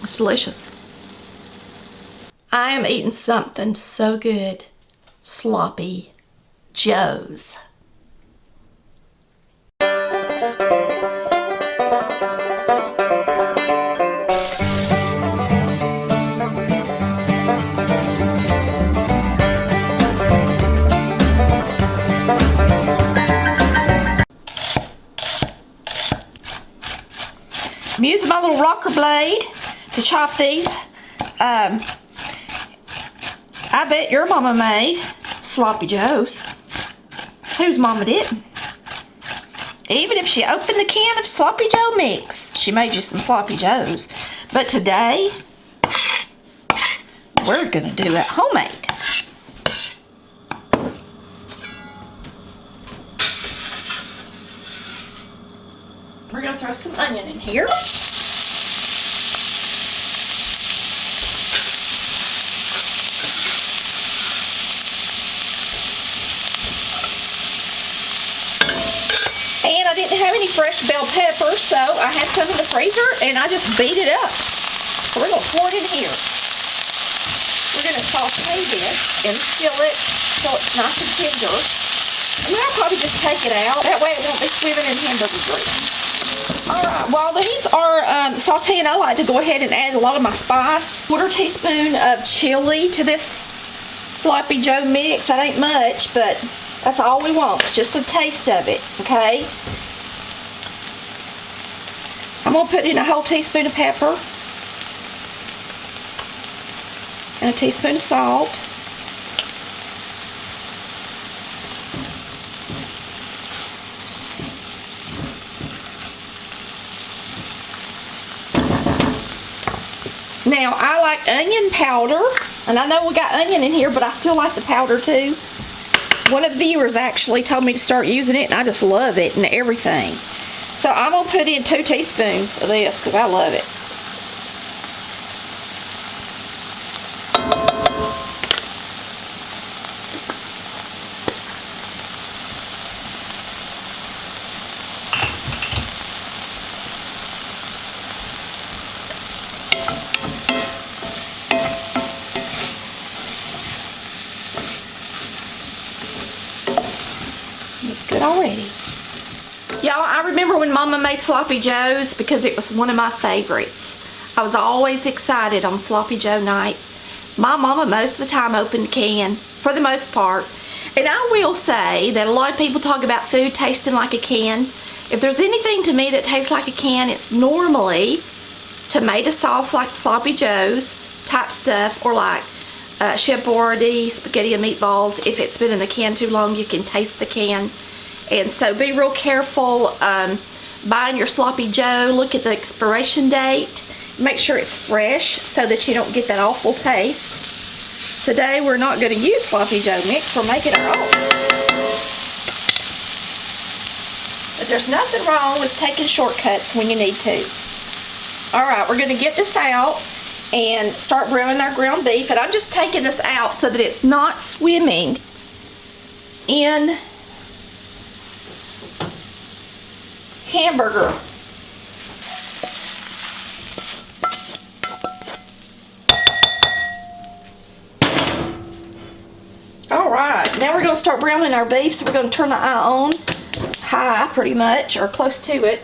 It's delicious. I am eating something so good. Sloppy Joes. I'm using my little rocker blade to chop these. I bet your mama made Sloppy Joes. Whose mama didn't? Even if she opened the can of Sloppy Joe mix, she made you some Sloppy Joes. But today, we're gonna do it homemade. We're gonna throw some onion in here. And I didn't have any fresh bell pepper, so I had some in the freezer and I just beat it up. So we're gonna pour it in here. We're gonna saute this in the skillet so it's nice and tender. And then I'll probably just take it out. That way it won't be swimming in hamburger grease. Alright, while these are sauteing, I like to go ahead and add a lot of my spice. 1/4 teaspoon of chili to this Sloppy Joe mix. That ain't much, but that's all we want, just a taste of it, okay? I'm going to put in a whole teaspoon of pepper and a teaspoon of salt. Now, I like onion powder, and I know we got onion in here, but I still like the powder too. One of the viewers actually told me to start using it, and I just love it and everything. So I'm going to put in 2 teaspoons of this because I love it. It's good already. Y'all, I remember when Mama made Sloppy Joes because it was one of my favorites. I was always excited on Sloppy Joe night. My mama most of the time opened the can, for the most part. And I will say that a lot of people talk about food tasting like a can. If there's anything to me that tastes like a can, it's normally tomato sauce like Sloppy Joes type stuff, or like Chef Boyardee spaghetti and meatballs. If it's been in the can too long, you can taste the can. And so be real careful buying your Sloppy Joe. Look at the expiration date. Make sure it's fresh so that you don't get that awful taste. Today we're not going to use Sloppy Joe mix. We're making our own. But there's nothing wrong with taking shortcuts when you need to. Alright, we're going to get this out and start browning our ground beef. And I'm just taking this out so that it's not swimming in hamburger. Alright, now we're going to start browning our beef. So we're going to turn the eye on high pretty much, or close to it.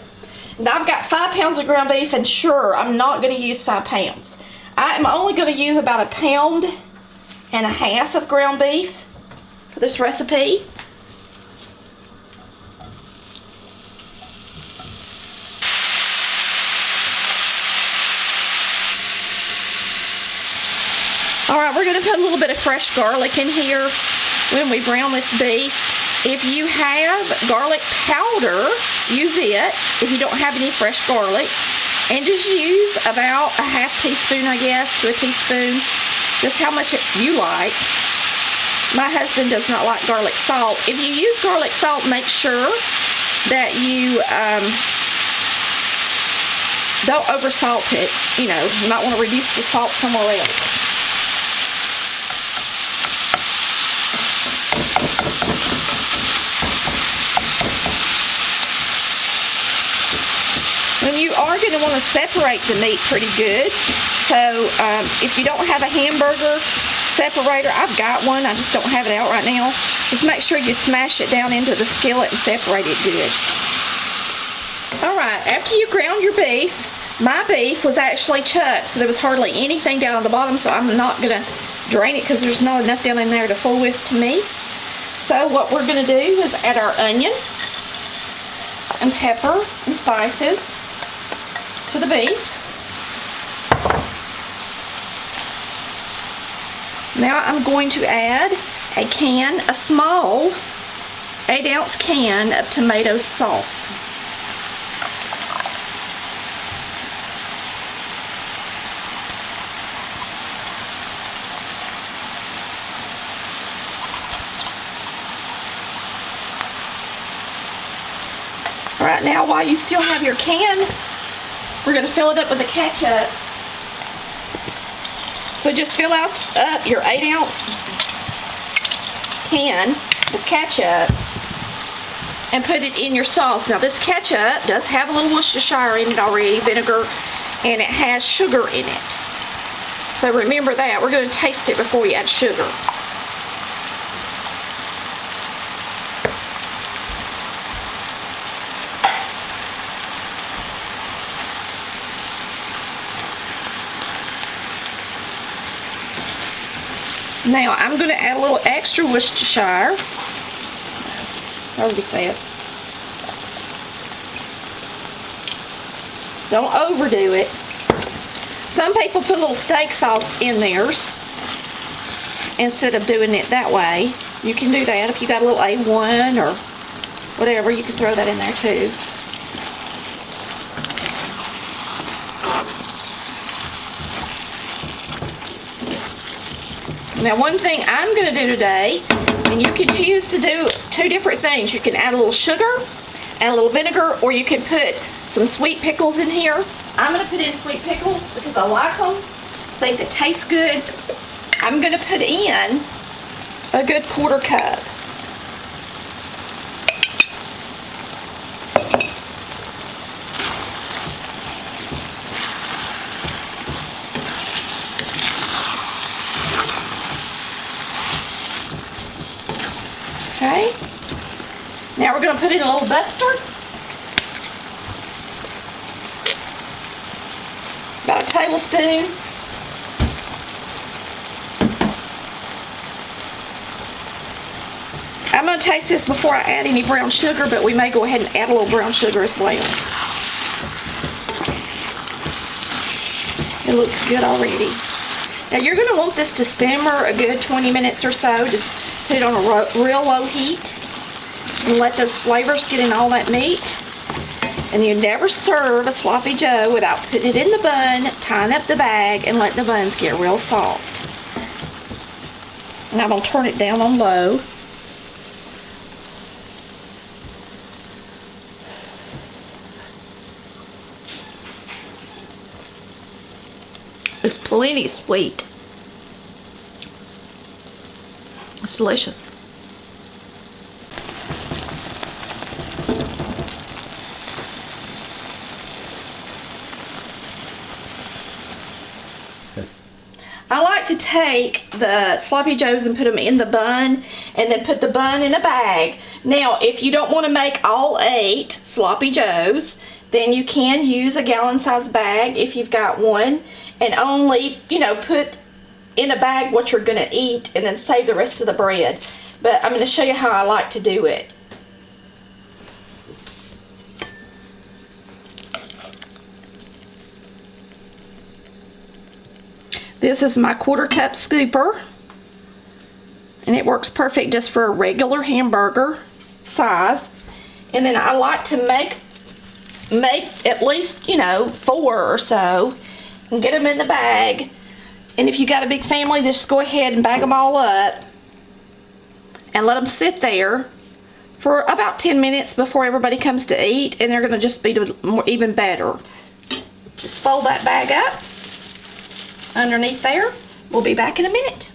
And I've got 5 pounds of ground beef, and sure, I'm not going to use 5 pounds. I'm only going to use about 1.5 pounds of ground beef for this recipe. Alright, we're going to put a little bit of fresh garlic in here when we brown this beef. If you have garlic powder, use it if you don't have any fresh garlic. And just use about a half teaspoon, I guess, to a teaspoon. Just how much you like. My husband does not like garlic salt. If you use garlic salt, make sure that you don't over salt it. You know, you might want to reduce the salt somewhere else. When you are going to want to separate the meat pretty good. So if you don't have a hamburger separator, I've got one. I just don't have it out right now. Just make sure you smash it down into the skillet and separate it good. All right, after you ground your beef, my beef was actually chucked, so there was hardly anything down on the bottom, so I'm not going to drain it because there's not enough down in there to fool with to me. So what we're going to do is add our onion and pepper and spices to the beef. Now I'm going to add a small 8-ounce can of tomato sauce. All right, now while you still have your can, we're going to fill it up with the ketchup. So just fill up your 8-ounce can with ketchup and put it in your sauce. Now this ketchup does have a little Worcestershire in it already, vinegar, and it has sugar in it. So remember that. We're going to taste it before we add sugar. Now I'm going to add a little extra Worcestershire. I already said. Don't overdo it. Some people put a little steak sauce in theirs instead of doing it that way. You can do that if you got a little A1 or whatever. You can throw that in there too. Now one thing I'm going to do today, and you can choose to do 2 different things. You can add a little sugar, add a little vinegar, or you can put some sweet pickles in here. I'm going to put in sweet pickles because I like them. I think they taste good. I'm going to put in a good 1/4 cup. Okay, now we're going to put in a little mustard, about a tablespoon. I'm going to taste this before I add any brown sugar, but we may go ahead and add a little brown sugar as well. It looks good already. Now you're going to want this to simmer a good 20 minutes or so. Just put it on a real low heat and let those flavors get in all that meat. And you never serve a sloppy joe without putting it in the bun, tying up the bag, and letting the buns get real soft. And I'm going to turn it down on low. It's plenty sweet. It's delicious. I like to take the sloppy joes and put them in the bun and then put the bun in a bag. Now, if you don't want to make all 8 sloppy joes, then you can use a gallon-sized bag if you've got one, and only, put in a bag what you're going to eat and then save the rest of the bread. But I'm going to show you how I like to do it. This is my 1/4 cup scooper, and it works perfect just for a regular hamburger size. And then I like to make at least 4 or so and get them in the bag. And if you got a big family, just go ahead and bag them all up and let them sit there for about 10 minutes before everybody comes to eat, and they're going to just be even better. Just fold that bag up underneath there. We'll be back in a minute.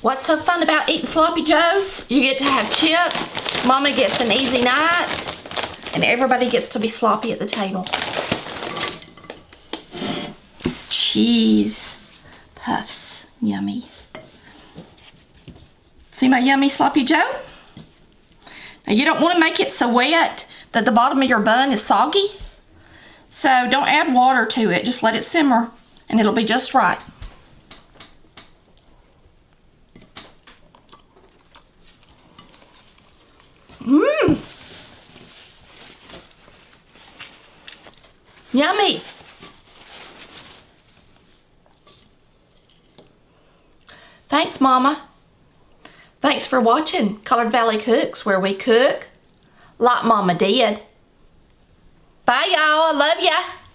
What's so fun about eating sloppy joes? You get to have chips, Mama gets an easy night, and everybody gets to be sloppy at the table. Cheese puffs, yummy. See my yummy sloppy joe? Now you don't want to make it so wet that the bottom of your bun is soggy. So don't add water to it, just let it simmer and it'll be just right. Mmm. Yummy. Thanks, Mama. Thanks for watching Collard Valley Cooks, where we cook like Mama did. Bye, y'all. I love ya.